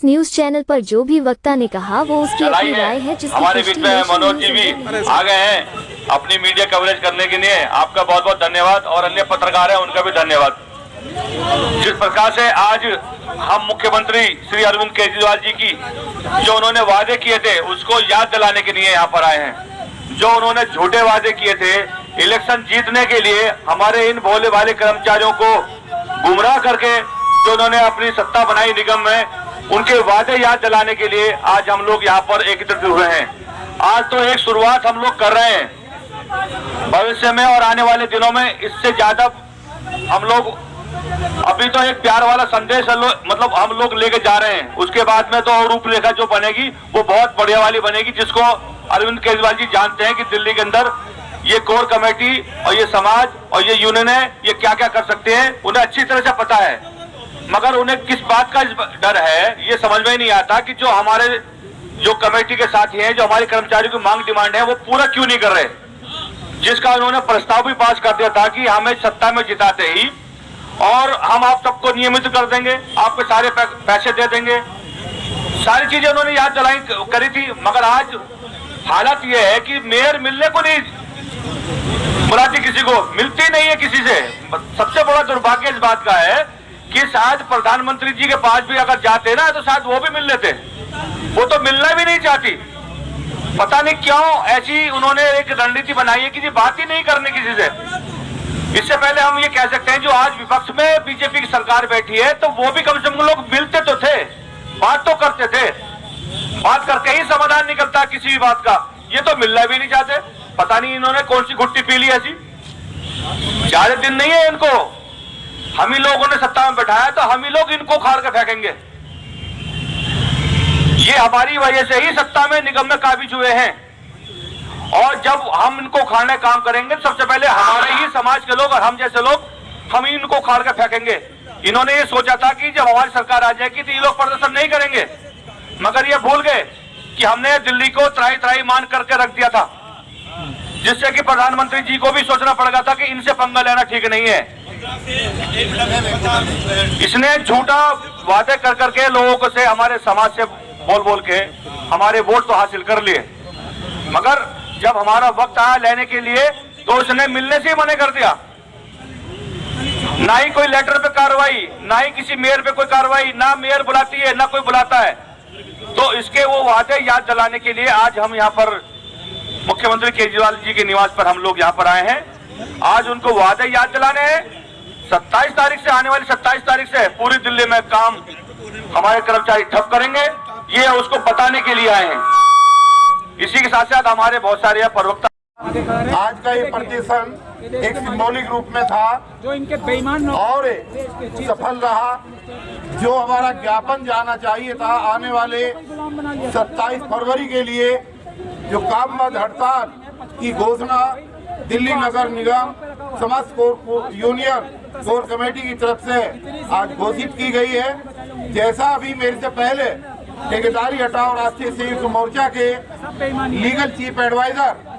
News channel पर जो भी वक्ता ने कहा वो उसकी अपनी राय है, जिसकी हमारे बीच में मनोज जी भी आ गए हैं अपनी मीडिया कवरेज करने के लिए। आपका बहुत बहुत धन्यवाद और अन्य पत्रकार हैं उनका भी धन्यवाद। जिस प्रकार से आज हम मुख्यमंत्री श्री अरविंद केजरीवाल जी की जो उन्होंने वादे किए थे उसको याद दिलाने के लिए यहाँ पर आए हैं। जो उन्होंने झूठे वादे किए थे इलेक्शन जीतने के लिए हमारे इन भोले भाले कर्मचारियों को गुमराह करके जो उन्होंने अपनी सत्ता बनाई निगम में, उनके वादे याद दिलाने के लिए आज हम लोग यहाँ पर एकत्रित हुए हैं। आज तो एक शुरुआत हम लोग कर रहे हैं, भविष्य में और आने वाले दिनों में इससे ज्यादा हम लोग अभी तो एक प्यार वाला संदेश मतलब हम लोग लेके जा रहे हैं। उसके बाद में तो रूपरेखा जो बनेगी वो बहुत बढ़िया वाली बनेगी, जिसको अरविंद केजरीवाल जी जानते हैं कि दिल्ली के अंदर ये कोर कमेटी और ये समाज और ये यूनियन है, ये क्या क्या कर सकते हैं उन्हें अच्छी तरह से पता है। मगर उन्हें किस बात का डर है ये समझ में नहीं आता कि जो हमारे जो कमेटी के साथी हैं, जो हमारे कर्मचारियों की मांग डिमांड है वो पूरा क्यों नहीं कर रहे, जिसका उन्होंने प्रस्ताव भी पास कर दिया था कि हमें सत्ता में जिताते ही और हम आप सबको नियमित कर देंगे, आपके सारे पैसे दे देंगे, सारी चीजें उन्होंने याद दिलाई करी थी। मगर आज हालत ये है कि मेयर मिलने को नहीं बुलाती, किसी को मिलती नहीं है किसी से। सबसे बड़ा दुर्भाग्य इस बात का है कि शायद प्रधानमंत्री जी के पास भी अगर जाते ना तो शायद वो भी मिल लेते, वो तो मिलना भी नहीं चाहती। पता नहीं क्यों ऐसी उन्होंने एक रणनीति बनाई है कि जी बात ही नहीं करने किसी से। इससे पहले हम ये कह सकते हैं जो आज विपक्ष में बीजेपी की सरकार बैठी है तो वो भी कम से कम लोग मिलते तो थे, बात तो करते थे, बात करके ही समाधान निकलता किसी भी बात का। ये तो मिलना भी नहीं चाहते, पता नहीं इन्होंने कौन सी गुट्टी पी ली ऐसी। ज्यादा दिन नहीं है इनको, हम ही लोगों ने सत्ता में बैठाया तो हम ही लोग इनको उखाड़ के फेंकेंगे। ये हमारी वजह से ही सत्ता में निगम में काबिज हुए हैं और जब हम इनको उखाड़ने काम करेंगे सबसे पहले हमारे ही समाज के लोग और हम जैसे लोग हम ही इनको उखाड़ के फेंकेंगे। इन्होंने ये सोचा था कि जब हमारी सरकार आ जाएगी तो ये लोग प्रदर्शन नहीं करेंगे, मगर ये भूल गए कि हमने दिल्ली को त्राही त्राही मान करके रख दिया था, जिससे कि प्रधानमंत्री जी को भी सोचना पड़ गया था कि इनसे पंगा लेना ठीक नहीं है। इसने झूठा वादे कर करके लोगों को से हमारे समाज से बोल बोल के हमारे वोट तो हासिल कर लिए, मगर जब हमारा वक्त आया लेने के लिए तो उसने मिलने से ही मना कर दिया। ना ही कोई लेटर पे कार्रवाई, ना ही किसी मेयर पे कोई कार्रवाई, ना मेयर बुलाती है ना कोई बुलाता है। तो इसके वो वादे याद दिलाने के लिए आज हम यहाँ पर मुख्यमंत्री केजरीवाल जी के निवास पर हम लोग यहाँ पर आए हैं। आज उनको वादे याद दिलाने हैं। 27 तारीख से, आने वाली 27 तारीख से पूरी दिल्ली में काम हमारे कर्मचारी ठप करेंगे, ये उसको बताने के लिए आए हैं। इसी के साथ साथ हमारे बहुत सारे प्रवक्ता आज का ये प्रदर्शन एक सिंबॉलिक रूप में था जो इनके बेईमान और सफल रहा। जो हमारा ज्ञापन जाना चाहिए था आने वाले 27 फरवरी के लिए, जो कामबंद हड़ताल की घोषणा दिल्ली नगर निगम समस्त यूनियन कोर कमेटी की तरफ से आज घोषित की गई है। जैसा अभी मेरे से पहले ठेकेदारी हटाओ राष्ट्रीय संयुक्त मोर्चा के लीगल चीफ एडवाइजर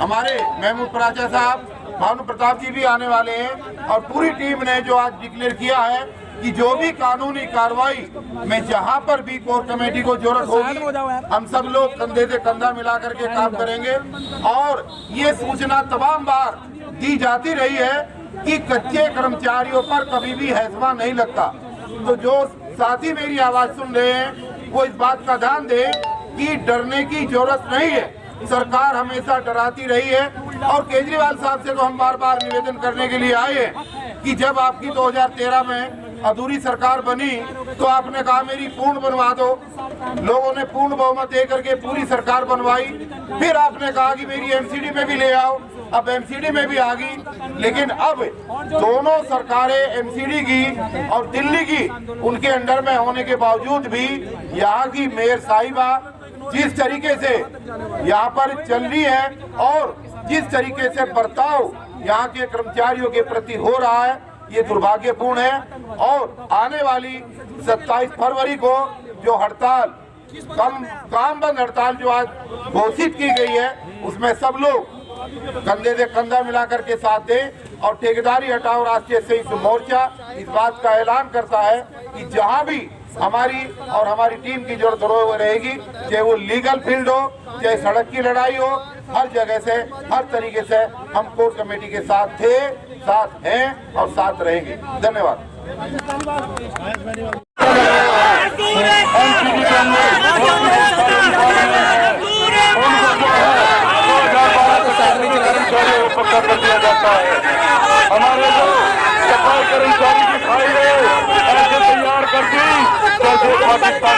हमारे महमूद पराचा साहब, भानु प्रताप जी भी आने वाले हैं और पूरी टीम ने जो आज डिक्लेयर किया है कि जो भी कानूनी कार्रवाई में जहां पर भी कोर कमेटी को जरूरत होगी हम सब लोग कंधे से कंधा मिला करके काम करेंगे। और ये सूचना तमाम बार दी जाती रही है कि कच्चे कर्मचारियों पर कभी भी हैसमा नहीं लगता। तो जो साथी मेरी आवाज सुन रहे हैं वो इस बात का ध्यान दें कि डरने की जरूरत नहीं है। सरकार हमेशा डराती रही है और केजरीवाल साहब से तो हम बार बार निवेदन करने के लिए आए हैं कि जब आपकी 2013 में अधूरी सरकार बनी तो आपने कहा मेरी पूर्ण बनवा दो, लोगों ने पूर्ण बहुमत दे करके पूरी सरकार बनवाई। फिर आपने कहा कि मेरी एमसीडी में भी ले आओ, अब एमसीडी में भी आ गई। लेकिन अब दोनों सरकारें एमसीडी की और दिल्ली की उनके अंडर में होने के बावजूद भी यहाँ की मेयर साहिबा जिस तरीके से यहाँ पर चल रही है और जिस तरीके से बर्ताव यहाँ के कर्मचारियों के प्रति हो रहा है, ये दुर्भाग्यपूर्ण है। और आने वाली 27 फरवरी को जो हड़ताल कामबंद हड़ताल जो आज घोषित की गई है उसमें सब लोग कंधे से कंधा मिलाकर के साथ दें। और ठेकेदारी हटाओ राष्ट्रीय संयुक्त मोर्चा इस बात का ऐलान करता है कि जहां भी हमारी और हमारी टीम की जरूरत रहेगी, चाहे वो लीगल फील्ड हो, चाहे सड़क की लड़ाई हो, हर जगह से हर तरीके से हम कोर कमेटी के साथ थे, साथ हैं और साथ रहेंगे। धन्यवाद। पक्का कर दिया जाता है। हमारे जो सफाई कर्मचारी की फाइल ऐसे तैयार कर दी जैसे पाकिस्तान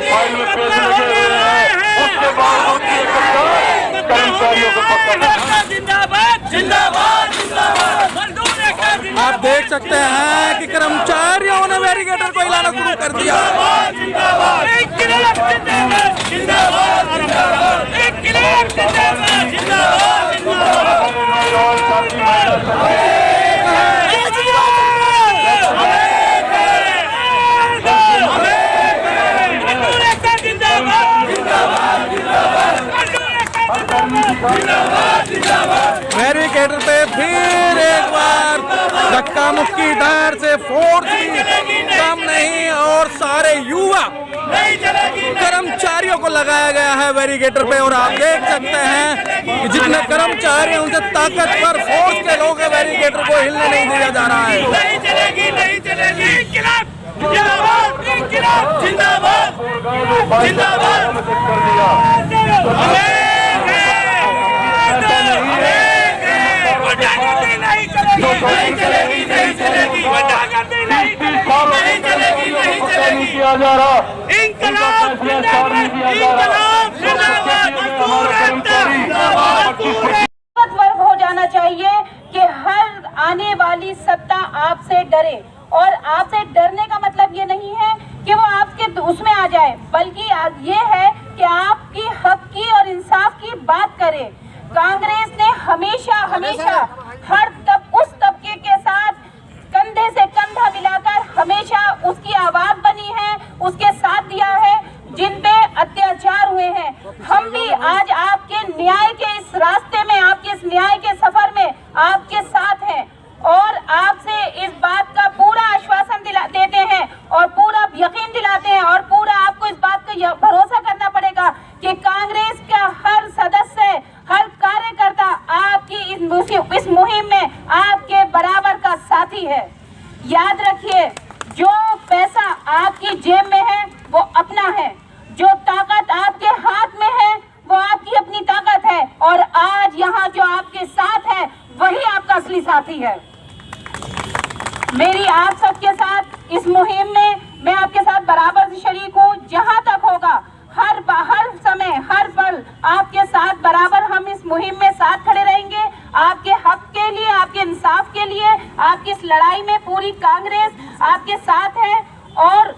फाइल में पेश लगे हुए हैं, उसके बाद उनकी कर्मचारियों को पक्का। जिंदाबाद जिंदाबाद जिंदाबाद। आप देख सकते हैं कि कर्मचारियों ने बैरिकेटर को हिलाना शुरू कर दिया। बैरिकेटर पे फिर एक बार धक्का मुक्की डर से फोर्स भी कम नहीं और सारे युवा कर्मचारियों को लगाया गया है बैरिकेटर पे। और आप देख सकते हैं कि जितने कर्मचारी हैं उनसे ताकतवर फोर्स के लोग हैं, बैरिकेटर को हिलने नहीं दिया जा रहा है। नहीं चलेगी, नहीं चलेगी। इनकलाब जिंदाबाद, इनकलाब जिंदाबाद, जिंदाबाद। नहीं चलेगी, नहीं चलेगी, नहीं चलेगी, नहीं चलेगी। किया जा रहा इंकलाब वर्ग हो जाना चाहिए कि हर आने वाली सत्ता आपसे डरे, और आपसे डरने का मतलब ये नहीं है कि वो आपके उसमें आ जाए, बल्कि ये है कि आपकी हक की और इंसाफ की बात करे। कांग्रेस ने हमेशा हमेशा उस तबके के साथ कंधे से कंधा मिलाकर हमेशा उसकी आवाज बनी है, उसके साथ दिया है जिन पे अत्याचार हुए हैं। हम भी आज आपके न्याय के इस रास्ते में, आपके इस न्याय के सफर में आपके साथ हैं और आपसे इस बात का पूरा आश्वासन देते हैं और पूरा यकीन दिलाते हैं और पूरा आपको इस बात का भरोसा करना पड़ेगा कि कांग्रेस का हर सदस्य, हर कार्यकर्ता आपकी इस मुहिम में आपके बराबर का साथी है। याद रखिए, जो पैसा आपकी जेब में है वो अपना है, जो ताकत आपके हाथ में है वो आपकी अपनी ताकत है, और आज यहाँ जो आपके साथ है वही आपका असली साथी है। मेरी आप सबके साथ इस मुहिम में मैं आपके साथ बराबर से शरीक हूँ। जहाँ तक होगा हर समय हर पल आपके साथ बराबर हम इस मुहिम में साथ खड़े रहेंगे। आपके हक के लिए, आपके इंसाफ के लिए, आपकी इस लड़ाई में पूरी कांग्रेस आपके साथ है। और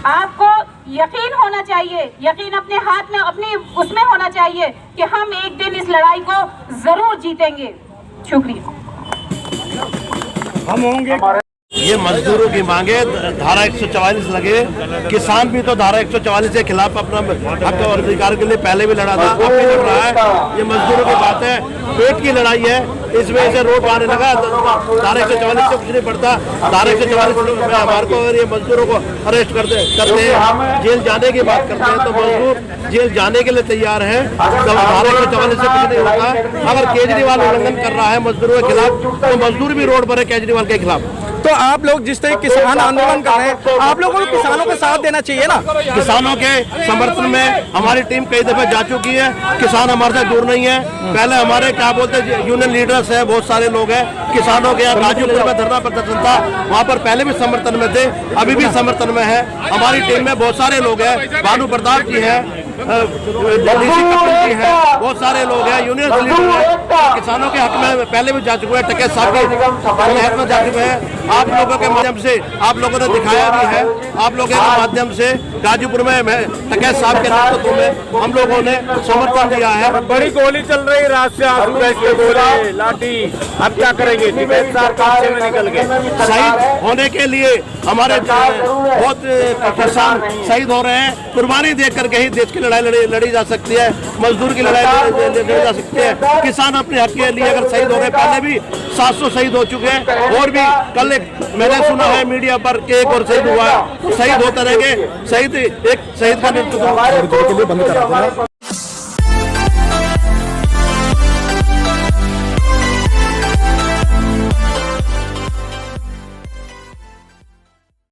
आपको यकीन होना चाहिए, यकीन अपने हाथ में, अपनी उसमें होना चाहिए कि हम एक दिन इस लड़ाई को जरूर जीतेंगे। शुक्रिया। हम होंगे। ये मजदूरों की मांगे, धारा 144 लगे, किसान भी तो धारा 144 के खिलाफ अपना हक और अधिकार के लिए पहले भी लड़ा था, अब भी लड़ रहा है। ये मजदूरों की बात है, पेट की लड़ाई है, इस वजह से रोड आने लगा। धारा 144 से कुछ नहीं पड़ता, धारा 144 में हमारे को अगर ये मजदूरों को अरेस्ट करते हैं, जेल जाने की बात करते हैं, तो मजदूर जेल जाने के लिए तैयार है। जब धारा 144 से कुछ नहीं होता, अगर केजरीवाल उल्लंघन कर रहा है मजदूरों के खिलाफ, तो मजदूर भी रोड पर है केजरीवाल के खिलाफ। तो आप लोग जिस तरह किसान आंदोलन कर रहे हैं, आप लोगों को किसानों का साथ देना चाहिए ना। किसानों के समर्थन में हमारी टीम कई दफे जा चुकी है, किसान हमारे साथ दूर नहीं है। पहले हमारे क्या बोलते हैं यूनियन लीडर्स है, बहुत सारे लोग हैं किसानों के। यहाँ गाजीपुर में धरना प्रदर्शन था, वहाँ पर पहले भी समर्थन में थे, अभी भी समर्थन में है। हमारी टीम में बहुत सारे लोग हैं, भानु प्रताप जी है, दिल्ली से कपिल जी है, बहुत सारे लोग हैं, यूनियन लीडर है। किसानों के हक में पहले भी जा चुके हैं, टकेत साहब के हक में जा चुके हैं। आप लोगों के माध्यम से आप लोगों ने दिखाया भी है, आप लोगों के माध्यम से गाजीपुर में टकेत साहब के नेतृत्व में हम लोगों ने समर्थन दिया है। बड़ी गोली चल रही रात से, गोली लाठी, अब क्या करेंगे? टिकैत साहब कांचे में निकल गए। शहीद होने के लिए हमारे बहुत किसान शहीद हो रहे हैं। कुर्बानी देख करके ही देश की लड़ाई लड़ी जा सकती है, मजदूर की लड़ाई लड़ी जा सकती है। किसान अपने हक के लिए अगर शहीद हो रहे, पहले भी 700 शहीद हो चुके हैं और भी कल मैंने सुना है मीडिया पर कि एक और शहीद हुआ, शहीद होते रहेंगे, शहीद एक शहीद का नेतृत्व